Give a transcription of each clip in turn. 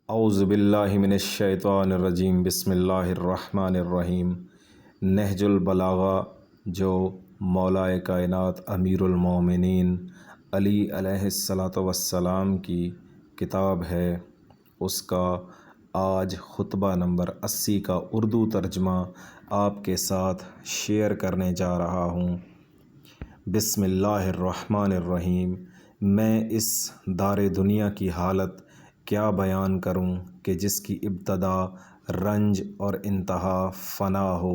اعوذ باللہ من الشیطان الرجیم، بسم اللہ الرحمن الرحیم۔ نہج البلاغہ جو مولا کائنات امیر المومنین علی علیہ الصلاۃ والسلام کی کتاب ہے، اس کا آج خطبہ نمبر 80 کا اردو ترجمہ آپ کے ساتھ شیئر کرنے جا رہا ہوں۔ بسم اللہ الرحمن الرحیم۔ میں اس دار دنیا کی حالت کیا بیان کروں کہ جس کی ابتدا رنج اور انتہا فنا ہو،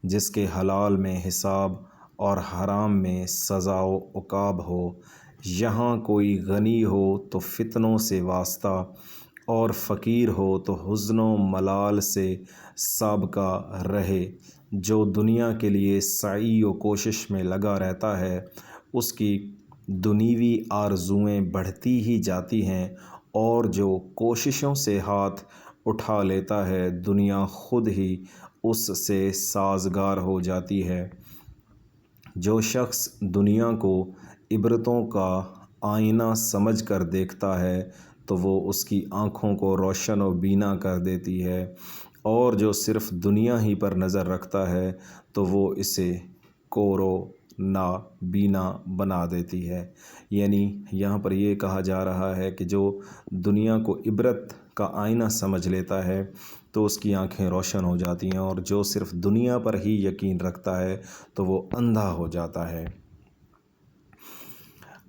جس کے حلال میں حساب اور حرام میں سزا و عقاب ہو۔ یہاں کوئی غنی ہو تو فتنوں سے واسطہ، اور فقیر ہو تو حزن و ملال سے سابقہ رہے۔ جو دنیا کے لیے سعی و کوشش میں لگا رہتا ہے، اس کی دنیوی آرزوئیں بڑھتی ہی جاتی ہیں، اور جو کوششوں سے ہاتھ اٹھا لیتا ہے، دنیا خود ہی اس سے سازگار ہو جاتی ہے۔ جو شخص دنیا کو عبرتوں کا آئینہ سمجھ کر دیکھتا ہے تو وہ اس کی آنکھوں کو روشن و بینا کر دیتی ہے، اور جو صرف دنیا ہی پر نظر رکھتا ہے تو وہ اسے کور و نابینا بنا دیتی ہے۔ یعنی یہاں پر یہ کہا جا رہا ہے کہ جو دنیا کو عبرت کا آئینہ سمجھ لیتا ہے تو اس کی آنکھیں روشن ہو جاتی ہیں، اور جو صرف دنیا پر ہی یقین رکھتا ہے تو وہ اندھا ہو جاتا ہے۔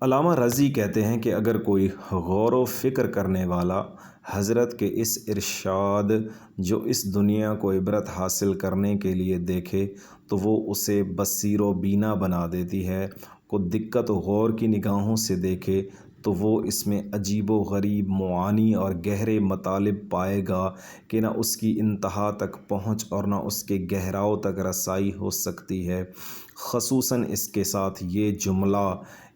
علامہ رضی کہتے ہیں کہ اگر کوئی غور و فکر کرنے والا حضرت کے اس ارشاد جو اس دنیا کو عبرت حاصل کرنے کے لیے دیکھے تو وہ اسے بصیر و بینا بنا دیتی ہے۔ کو دقت و غور کی نگاہوں سے دیکھے تو وہ اس میں عجیب و غریب معانی اور گہرے مطالب پائے گا کہ نہ اس کی انتہا تک پہنچ اور نہ اس کے گہراؤں تک رسائی ہو سکتی ہے۔ خصوصاً اس کے ساتھ یہ جملہ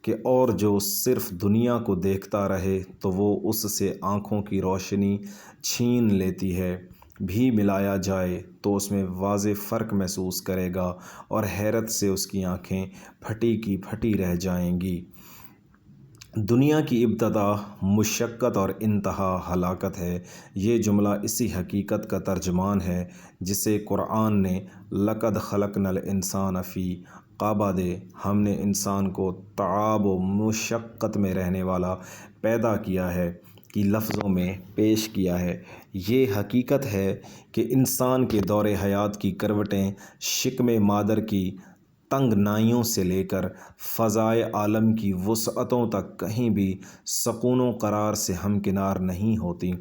کہ اور جو صرف دنیا کو دیکھتا رہے تو وہ اس سے آنکھوں کی روشنی چھین لیتی ہے، بھی ملایا جائے تو اس میں واضح فرق محسوس کرے گا، اور حیرت سے اس کی آنکھیں پھٹی کی پھٹی رہ جائیں گی۔ دنیا کی ابتدا مشقت اور انتہا ہلاکت ہے۔ یہ جملہ اسی حقیقت کا ترجمان ہے جسے قرآن نے لقد خلقنا الانسان فی کبد، ہم نے انسان کو تعب و مشقت میں رہنے والا پیدا کیا ہے، کی لفظوں میں پیش کیا ہے۔ یہ حقیقت ہے کہ انسان کے دور حیات کی کروٹیں شکم مادر کی تنگنائیوں سے لے کر فضائے عالم کی وسعتوں تک کہیں بھی سکون و قرار سے ہمکنار نہیں ہوتی۔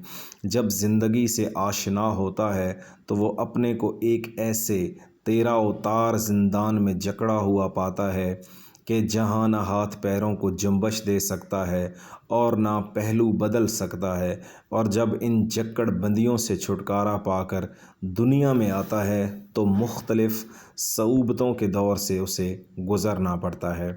جب زندگی سے آشنا ہوتا ہے تو وہ اپنے کو ایک ایسے تیرا و تار زندان میں جکڑا ہوا پاتا ہے کہ جہاں نہ ہاتھ پیروں کو جنبش دے سکتا ہے اور نہ پہلو بدل سکتا ہے، اور جب ان جکڑ بندیوں سے چھٹکارا پا کر دنیا میں آتا ہے تو مختلف صعوبتوں کے دور سے اسے گزرنا پڑتا ہے۔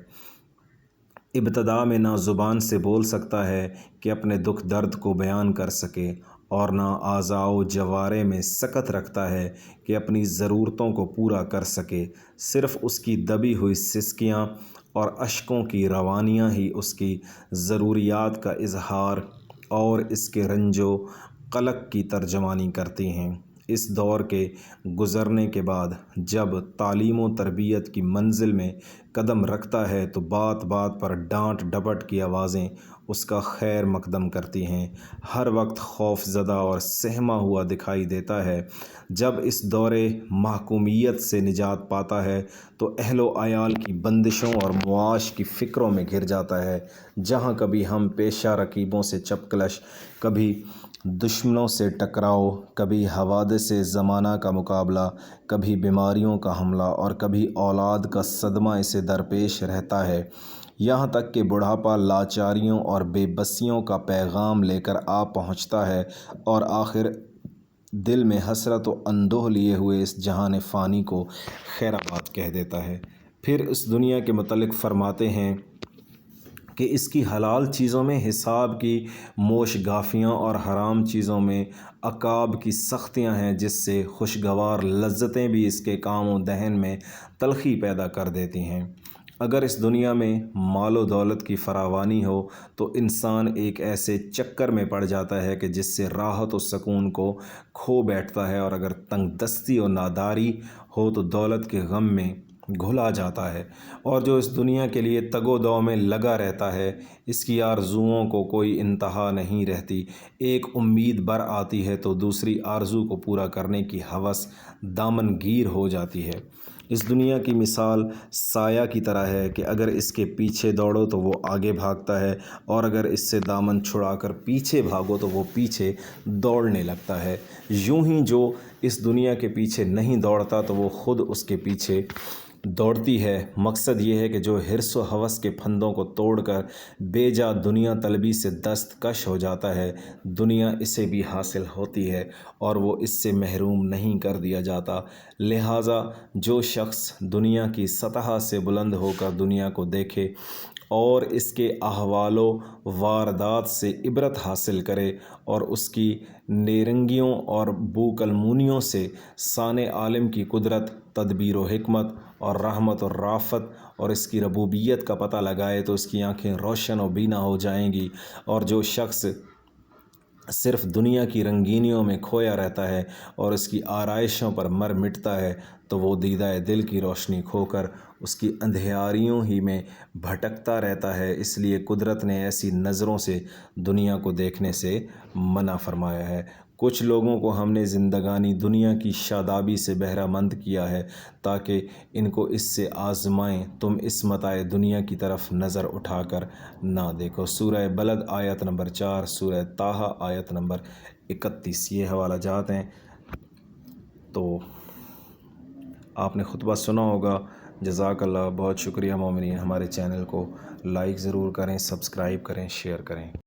ابتدا میں نہ زبان سے بول سکتا ہے کہ اپنے دکھ درد کو بیان کر سکے، اور نہ اعضاء و جوارح میں سکت رکھتا ہے کہ اپنی ضرورتوں کو پورا کر سکے۔ صرف اس کی دبی ہوئی سسکیاں اور اشکوں کی روانیاں ہی اس کی ضروریات کا اظہار اور اس کے رنج و قلق کی ترجمانی کرتی ہیں۔ اس دور کے گزرنے کے بعد جب تعلیم و تربیت کی منزل میں قدم رکھتا ہے تو بات بات پر ڈانٹ ڈپٹ کی آوازیں اس کا خیر مقدم کرتی ہیں۔ ہر وقت خوف زدہ اور سہما ہوا دکھائی دیتا ہے۔ جب اس دور محکومیت سے نجات پاتا ہے تو اہل و عیال کی بندشوں اور معاش کی فکروں میں گر جاتا ہے، جہاں کبھی ہم پیشہ رقیبوں سے چپکلش، کبھی دشمنوں سے ٹکراؤ، کبھی حوادث زمانہ کا مقابلہ، کبھی بیماریوں کا حملہ اور کبھی اولاد کا صدمہ اسے درپیش رہتا ہے، یہاں تک کہ بڑھاپا لاچاریوں اور بے بسیوں کا پیغام لے کر آ پہنچتا ہے، اور آخر دل میں حسرت و اندوہ لیے ہوئے اس جہان فانی کو خیر آباد کہہ دیتا ہے۔ پھر اس دنیا کے متعلق فرماتے ہیں کہ اس کی حلال چیزوں میں حساب کی موش گافیاں اور حرام چیزوں میں عقاب کی سختیاں ہیں، جس سے خوشگوار لذتیں بھی اس کے کام و دہن میں تلخی پیدا کر دیتی ہیں۔ اگر اس دنیا میں مال و دولت کی فراوانی ہو تو انسان ایک ایسے چکر میں پڑ جاتا ہے کہ جس سے راحت و سکون کو کھو بیٹھتا ہے، اور اگر تنگ دستی و ناداری ہو تو دولت کے غم میں گھلا جاتا ہے، اور جو اس دنیا کے لیے تگ و دو میں لگا رہتا ہے اس کی آرزوؤں کو کوئی انتہا نہیں رہتی۔ ایک امید بر آتی ہے تو دوسری آرزو کو پورا کرنے کی ہوس دامن گیر ہو جاتی ہے۔ اس دنیا کی مثال سایہ کی طرح ہے کہ اگر اس کے پیچھے دوڑو تو وہ آگے بھاگتا ہے، اور اگر اس سے دامن چھڑا کر پیچھے بھاگو تو وہ پیچھے دوڑنے لگتا ہے۔ یوں ہی جو اس دنیا کے پیچھے نہیں دوڑتا تو وہ خود اس کے پیچھے دوڑتی ہے۔ مقصد یہ ہے کہ جو حرص و ہوس کے پھندوں کو توڑ کر بے جا دنیا طلبی سے دستکش ہو جاتا ہے، دنیا اسے بھی حاصل ہوتی ہے اور وہ اس سے محروم نہیں کر دیا جاتا۔ لہٰذا جو شخص دنیا کی سطح سے بلند ہو کر دنیا کو دیکھے اور اس کے احوال و واردات سے عبرت حاصل کرے اور اس کی نیرنگیوں اور بوکلمونیوں سے سانع عالم کی قدرت، تدبیر و حکمت اور رحمت و رافت اور اس کی ربوبیت کا پتہ لگائے تو اس کی آنکھیں روشن و بینا ہو جائیں گی۔ اور جو شخص صرف دنیا کی رنگینیوں میں کھویا رہتا ہے اور اس کی آرائشوں پر مر مٹتا ہے تو وہ دیدہ دل کی روشنی کھو کر اس کی اندھیاریوں ہی میں بھٹکتا رہتا ہے۔ اس لیے قدرت نے ایسی نظروں سے دنیا کو دیکھنے سے منع فرمایا ہے۔ کچھ لوگوں کو ہم نے زندگانی دنیا کی شادابی سے بہرہ مند کیا ہے تاکہ ان کو اس سے آزمائیں۔ تم اس متاع دنیا کی طرف نظر اٹھا کر نہ دیکھو۔ سورہ بلد آیت نمبر 4، سورہ طٰہٰ آیت نمبر 31۔ یہ حوالہ جات ہیں۔ تو آپ نے خطبہ سنا ہوگا۔ جزاک اللہ، بہت شکریہ مومنین۔ ہمارے چینل کو لائک ضرور کریں، سبسکرائب کریں، شیئر کریں۔